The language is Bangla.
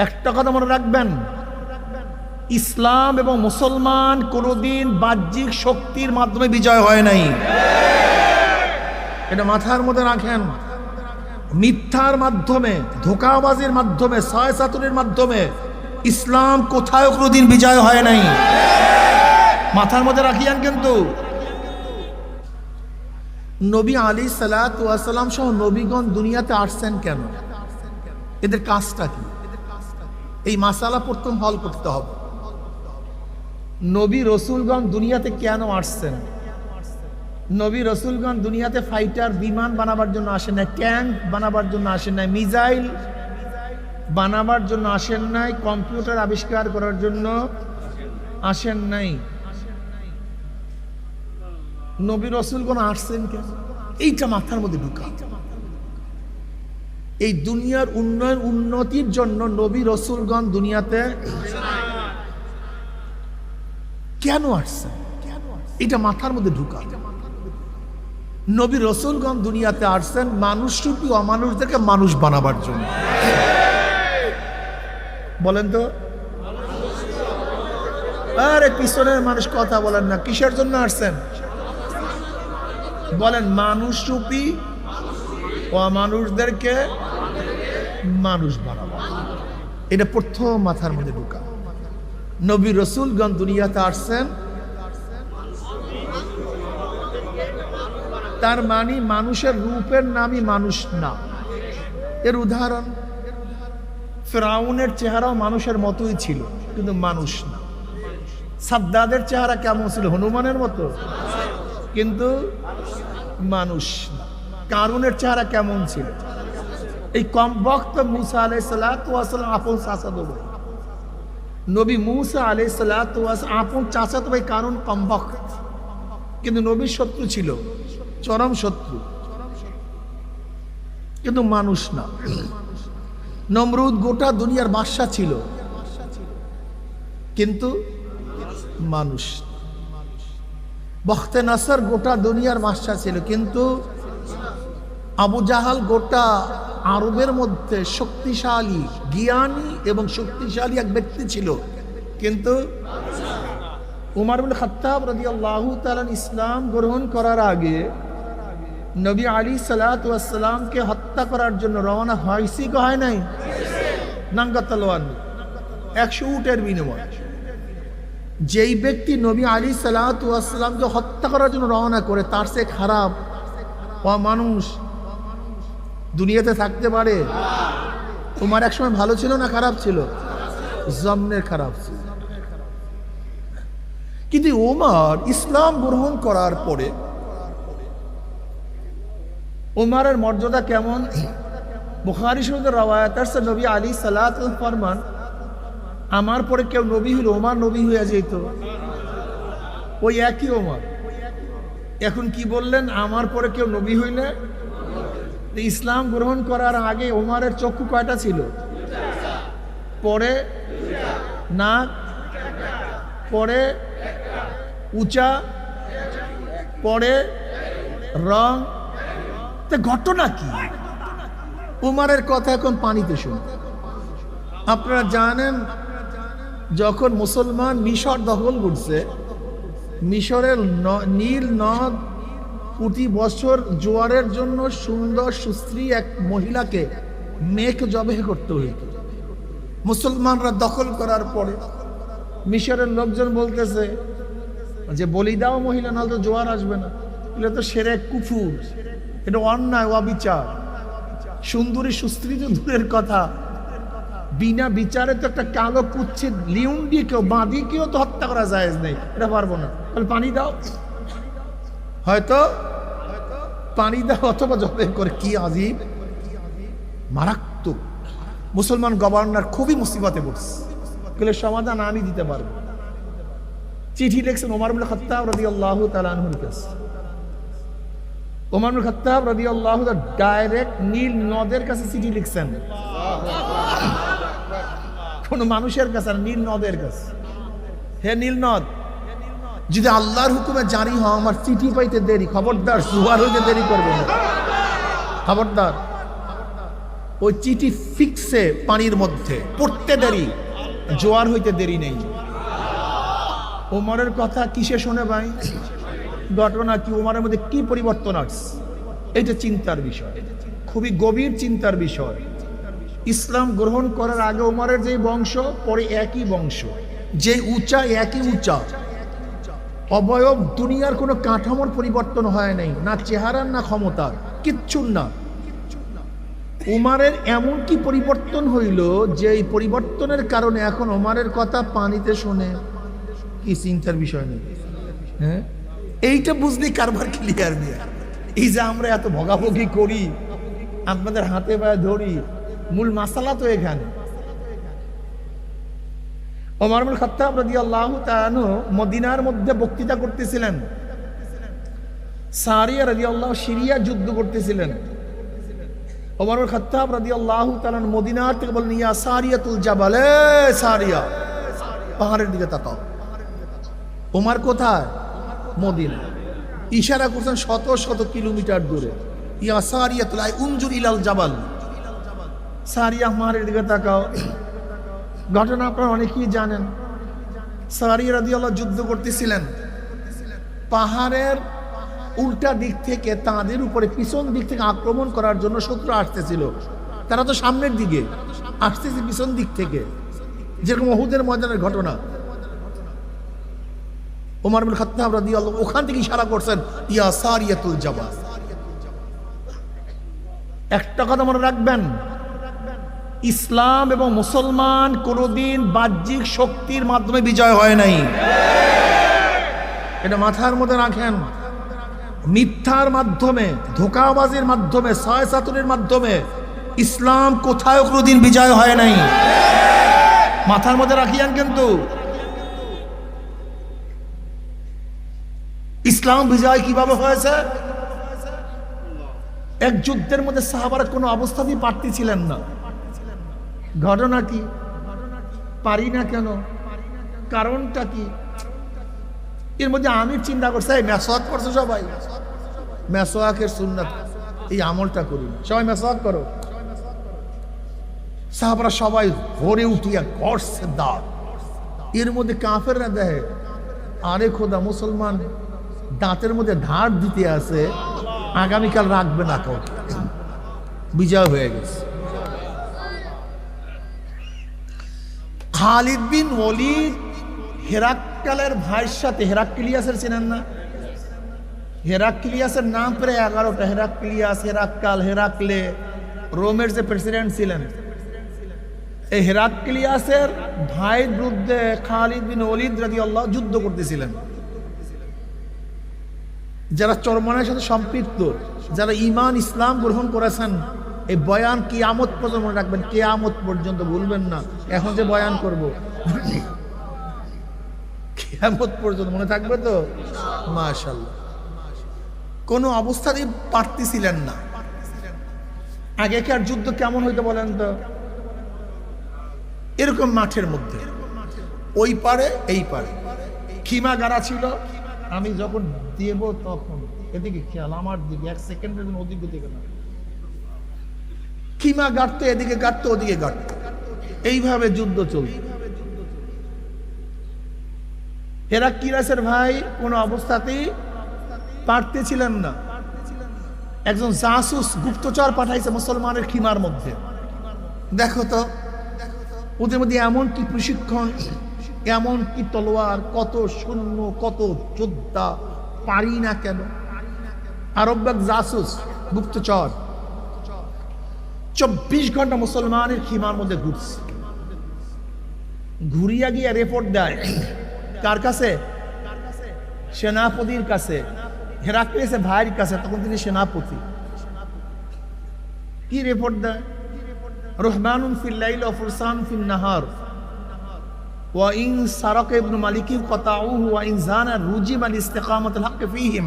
একটা কথা মনে রাখবেন, ইসলাম এবং মুসলমান কোনোদিন বাহ্যিক শক্তির মাধ্যমে বিজয় হয় নাই। এটা মাথার মধ্যে রাখেন। মিথ্যার মাধ্যমে, ধোঁকাবাজির মাধ্যমে, ছয়-চাতুরির মাধ্যমে ইসলাম কোথাও কোনোদিন বিজয় হয় নাই। মাথার মধ্যে রাখিয়ান। কিন্তু নবী আলাইহিস সালাতু ওয়াস সালাম সহ নবীগণ দুনিয়াতে আসছেন কেন? এদের কাজটা কি? এই মাসালা প্রথম হল করতে হবে। নবী রসুলগণ দুনিয়াতে কেন আসছেন? নবী রসুলগণ দুনিয়াতে ফাইটার বিমান বানাবার জন্য আসেন নাই, ট্যাঙ্ক বানাবার জন্য আসেন নাই, মিসাইল বানাবার জন্য আসেন নাই, কম্পিউটার আবিষ্কার করার জন্য আসেন নাই। নবী রসুলগণ আসছেন কেন? এইটা মাথার মধ্যে ঢুকা। এই দুনিয়ার উন্নয়ন উন্নতির জন্য নবী রসুলগণ দুনিয়াতে কেন আসছেন? এটা মাথার মধ্যে ঢুকা। নবী রসুলগণ দুনিয়াতে আসছেন মানুষরূপী অমানুষদেরকে মানুষ বানাবার জন্য। বলেন তো, আরে পিছনের মানুষ কথা বলেন না, কিসের জন্য আসছেন বলেন? মানুষরূপী অমানুষদেরকে মানুষ বানাবার। এটা প্রথম মাথার মধ্যে ঢুকা। নবী রসুলগণ দুনিয়াতে আসছেন, তার মানে মানুষের রূপের নামই মানুষ না। এর উদাহরণ, ফিরআউনের চেহারাও মানুষের মতোই ছিল কিন্তু মানুষ না। সাদ্দাদের চেহারা কেমন ছিল? হনুমানের মতো কিন্তু মানুষ না। কারুনের চেহারা কেমন ছিল? এই কমবক্ত মুসা আলাইহিস সালাতু ওয়াস সালাম আপন চাচাতো ভাই। নবী মুসা আলাইহিস সালাতু ওয়াস আপন চাচাতো ভাই কারুন কমবক্ত, কিন্তু নবীর শত্রু ছিল, চরম শত্রু, কিন্তু মানুষ না। নমরুদ গোটা দুনিয়ার বাদশা ছিল কিন্তু মানুষ। বখতে নাসর গোটা দুনিয়ার বাদশা ছিল কিন্তু আবু জাহাল গোটা আরবের মধ্যে শক্তিশালী, জ্ঞানী এবং শক্তিশালী এক ব্যক্তি ছিল কিন্তু উমর ইবনে খাত্তাব রাদিয়াল্লাহু তাআলা ইসলাম গ্রহণ করার আগে নবী আলাইহিস সালাতু ওয়াস সালামকে হত্যা করার জন্য রওনা হয়েছে কি হয় নাই? নাঙ্গা তলোয়ার, 100 উটের বিনিময়ে। যেই ব্যক্তি নবী আলাইহিস সালাতু ওয়াস সালামকে হত্যা করার জন্য রওনা করে, তার চেয়ে খারাপ মানুষ দুনিয়াতে থাকতে পারে? তোমার একসময় ভালো ছিল না খারাপ ছিল? জমনের খারাপ ছিল। কিন্তু ওমর ইসলাম গ্রহণ করার পরে ওমরের মর্যাদা কেমন? বুখারী শরীফের রওয়ায়াত আছে, নবী আলাইহিস সালাতু ওয়াস ফরমান, আমার পরে কেউ নবী হইল ওমর নবী হয়ে যেত। ওই একই ওমর এখন কি বললেন? আমার পরে কেউ নবী হইলে। ইসলাম গ্রহণ করার আগে ওমরের চক্ষু কয়টা ছিল? পরে নাক, পরে উঁচা, পরে রং। ঘটনা কি? উমরের কথা এখন পানিতে শুন। আপনারা জানেন যখন মুসলমান মিশর দখল করছে, মিশরের নীল নদ প্রতি বছর জোয়ারের জন্য সুন্দর সুস্ত্রী এক মহিলাকে মেঘ জবেহ করতে হইত। মুসলমানরা দখল করার পরে মিশরের লোকজন বলতেছে যে বলি দাও মহিলা, নাহলে তো জোয়ার আসবে না। এটা তো শিরক, কুফর, এটা অন্যায়, অবিচার। সুন্দরী সুস্ত্রী তো দূরের কথা, বিনা বিচারে তো একটা কালো কুচ্ছিত লিউন দিয়ে কেউ বাঁধি কেউ তো হত্যা করা জায়েজ নেই। এটা পারবো না, তাহলে পানি দাও। হয়তো পানি দাও অথবা জবে করে। কি আজীব, মারাত্মক। মুসলমান গভর্নর খুবই মুসিবতে পড়ছে, বলে সমাধান আমি দিতে পারবো। চিঠি লিখছেন ওমর ইবনে খাত্তাব রাদিয়াল্লাহু তাআলা আনহুর কাছে। ওমর ইবনে খাত্তাব রাদিয়াল্লাহু তাআলা ডাইরেক্ট নীল নদের কাছে চিঠি লিখছেন, কোন মানুষের কাছে, নীল নদের কাছে। হে নীল নদ, যদি আল্লাহর হুকুমে জারি হয় আমার চিঠি পাইতে দেরি, খবরদার জোয়ার হইতে দেরি করবে না, খবরদার। ওই চিঠি ফিক্সে পানির মধ্যে পড়তে দেরি, জোয়ার হইতে দেরি নেই। ওমরের কথা কিসে শোনে ভাই? ঘটনা কি, ওমরের মধ্যে কি পরিবর্তন আসছে, এটা চিন্তার বিষয়, খুবই গভীর চিন্তার বিষয়। ইসলাম গ্রহণ করার আগে ওমরের যে বংশ, পরে একই বংশ, যে উঁচা একই উঁচা, অবয়ব দুনিয়ার কোনো কাঠামোর পরিবর্তন হয় নাই, না চেহারার না ক্ষমতার, কিচ্ছুর না। উমারের এমন কি পরিবর্তন হইল যে এই পরিবর্তনের কারণে এখন ওমরের কথা পানিতে শোনে, কি চিন্তার বিষয় নেই। হ্যাঁ, এইটা বুঝলি কারবার ক্লিয়ার নিয়ে। এই যে আমরা এত ভগাভগি করি, আপনাদের হাতে পায়ে ধরি, মূল মাসালা তো এখানে। ওমর ইবনে খাত্তাব রাদিয়াল্লাহু তাআলা আনহু মদিনার মধ্যে বক্তৃতা করতেছিলেন, সারিয়া রাদিয়াল্লাহু সিরিয়া যুদ্ধ করতেছিলেন। ওমর ইবনে খাত্তাব রাদিয়াল্লাহু তাআলা মদিনার থেকে বলেন, ইয়া সারিয়াতুল জাবাল, এ সারিয়া, পাহাড়ের দিকে তাকাও। ওমর কোথায়? মদিনা। ইশারা করছেন শত শত কিলোমিটার দূরে, ইয়া সারিয়াতুল আই উনজুর ইলাল জাবাল, সারিয়া পাহাড়ের দিকে তাকাও। ঘটনা আপনারা অনেকেই জানেন। সারিয়া রাদিয়াল্লাহু যুদ্ধ করতেছিলেন, পাহাড়ের উল্টা দিক থেকে তাদের উপরে পিছন দিক থেকে আক্রমণ করার জন্য শত্রু আসতেছিল। তারা তো সামনের দিকে আসতেছে, পিছন দিক থেকে, যেরকম উহুদের ময়দানের ঘটনা। ওমর ইবনে খাত্তাব রাদিয়াল্লাহু ওখান থেকে ইশারা করছেন, ইয়া সারিয়াতুল জাবাল। একটা কথা মনে রাখবেন, ইসলাম এবং মুসলমান কোনোদিন বাহ্যিক শক্তির মাধ্যমে বিজয় হয় নাই, এটা মাথার মধ্যে রাখেন। মিথ্যার মাধ্যমে, ধোঁকাবাজির মাধ্যমে, ছয় চাতুরির মাধ্যমে ইসলাম কোথাও কোনোদিন বিজয় হয় নাই, মাথার মধ্যে রাখিয়ান। কিন্তু ইসলাম বিজয় কিভাবে হয়েছে? এক যুদ্ধের মধ্যে সাহাবারা কোনো অবস্থাতেই প্রার্থী ছিলেন না। ঘটনা কি? পারি না কেন? কারণটা কি? এর মধ্যে আমি চিন্তা করছি, মেসওয়াক করছো সবাই, মেসওয়াকের সুন্নাত, এই আমলটা করি, সবাই মেসওয়াক করো। সাহাবারা সবাই ভরে উঠিয়া করছে দাঁত। এর মধ্যে কাফেররা দেখে, আরে খোদা, মুসলমান দাঁতের মধ্যে ধার দিতে আছে, আগামীকাল রাখবে না, কাউকে বিজয় হয়ে গেছে। খালিদ বিন ওলীদ হেরাক্কালের ভাইয়ের সাথে, হেরাক্লিয়াসের চেনেন না? হেরাক্লিয়াসের নাম প্রায় 11টা, হেরাক্লিয়াস, হেরাক্কাল, হেরাক্লে, রোমের যে প্রেসিডেন্ট ছিলেন। এই হেরাক্লিয়াসের ভাইয়ের বিরুদ্ধে খালিদ বিন ওলীদ রাদিয়াল্লাহু যুদ্ধ করতেছিলেন। যারা চরমানের সাথে সম্পৃক্ত, যারা ঈমান ইসলাম গ্রহণ করেছেন, এই বয়ান কিয়ামত পর্যন্ত মনে রাখবেন, কিয়ামত পর্যন্ত ভুলবেন না। এখন যে বয়ান করব, কিয়ামত পর্যন্ত মনে থাকবে তো? মাশাআল্লাহ। কোনো অবস্থাতেই পারতেছিলেন না। আগেকার যুদ্ধ কেমন হইতো বলেন তো? এরকম মাঠের মধ্যে, ওই পারে এই পারে খিমা গাড়া ছিল। আমি যখন দেব তখন এদিকে খেয়াল, আমার দিকে, এক সেকেন্ডের জন্য ওদিকে দিকে না, খিমা গাড়তো, এদিকে গাড়তো, ওদিকে গাড়তো, এইভাবে যুদ্ধ চলত। হেরাক্লিয়াসের ভাই কোন অবস্থাতেই পারতেছিলেন না। একজন জাসুস, গুপ্তচর পাঠাইছে মুসলমানের খিমার মধ্যে। দেখো তো ওদের মধ্যে এমন কি প্রশিক্ষণ, এমন কি তলোয়ার, কত সৈন্য, কত যোদ্ধা, পারি না কেন? আরব জাসুস, গুপ্তচর 24 ঘন্টা মুসলমানের খিমার মধ্যে ঘুরছে। ঘুরিয়া গিয়ে রিপোর্ট দেয় কার কাছে? সেনাপতির কাছে, হেরাক্লিয়াসের ভাইয়ের কাছে। তখন তিনি সেনাপতি। কি রিপোর্ট দেয়? রহমানুন ফিল লাইল ওয়া ফুরসান ফিন নাহার ওয়া ইন সারাকা ইবনু মালিকি ক্বাতাউহু ওয়া ইন জানা রুজিবা লিইস্তিকামাতিল হক ফীহিম